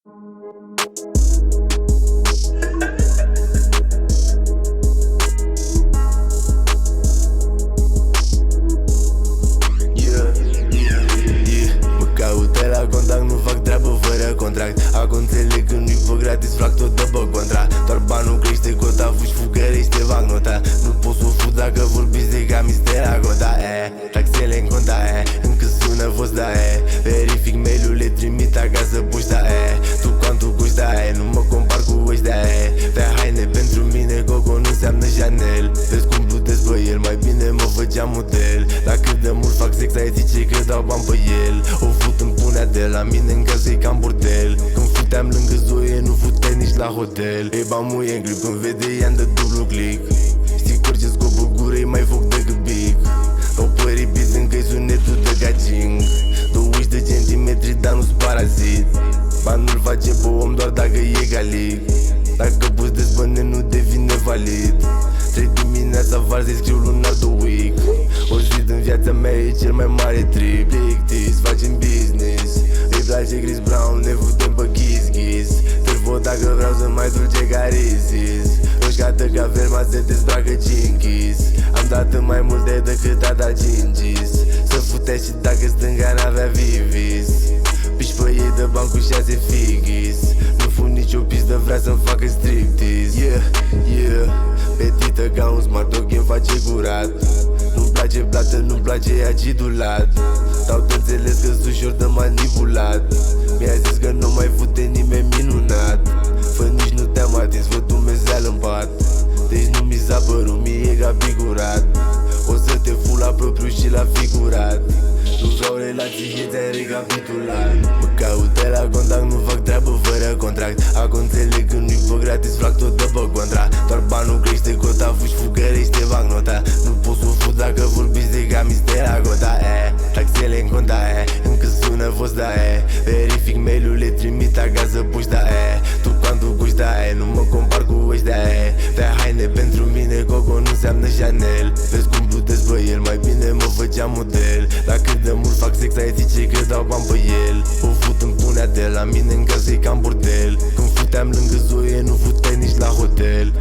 Mă caută la contact, nu fac treabă fără contract. Acum înțeleg că nu-i pe gratis, fac tot dă pe contra. Doar banul crește cota, fugi fugărește bancnota. Nu pot să o fut dacă vorbiți de ca mistera gota. Taxele în conta, încă sună fosta, verific mail-ul, le trimit acasă poșta, tu cuantul cușta, nu mă compar cu ăștia, pe haine pentru mine Coco nu înseamnă Chanel. Vezi cum plutesc pe el, mai bine mă făceam model. La cât de mult fac sex, ai zice că dau bani pe el. O fut în punea de la mine în casă, e cam bordel. Când futeam lângă Zoe, nu fute nici la hotel. E bamuie în clip, când vede ea-mi dă dublu click. Știi că orice scop în gură e mai foc decât big. O pări biz încă-i sunetul de gaging. 20 de centimetri, dar nu-s parazit. Banul face pe om doar dacă e galic. Dacă poți dezbăne, nu devine valid. 3 dimineața varză, scriu lunar de week. O zi din viața mea e cel mai mare trip. Plictis, facem business. Îi place Chris Brown, ne futem pe kiss-kiss. Târfo dacă vreau să mai dulce ca Reese's. Roșcată ca verma se dezbracă Jinkies. Am dat mai multe decât a dat Gingis. Să futea și dacă stânga n-avea Vivis. Piși pe ei de bani cu 6 figis. Nu fut nicio pistă, vrea să-mi facă striptease. Petită ca un smart dog, îmi face curat. Nu-mi place plată, nu-mi place acidulat. Dau te înțeles că-s ușor de manipulat. Mi-a zis că nu mai fute nimeni minunat. Fă nici nu te-am atins, văd Dumnezeal în pat. Deci nu mi s-a părut mie ca figurat. O să te fu la propriu și la figurat. Nu vreau relații, ți-ai recapitulat. Mă caută la contact, nu fac treabă fără contract. Acum înțeleg că nu-i pe gratis, fac tot dă pe contra. Doar banul crește cota, fugi fugărește bancnota. Nu pot să o fut dacă vorbiți de ca mistera gota. Taxele în conta, încă sună fosta, verific mail-ul, le trimit acasă poșta, tu cuantul cușta, nu mă compar cu ăștia, pe haine pentru mine Coco nu înseamnă Chanel. Vezi cum plutesc pe el, mai bine mă făceam model. La cât de mult fac sex, ai zice că dau bani pe el. O fut în punea de la mine în casă, e cam bordel. Când futeam lângă Zoe, nu futeai nici la hotel.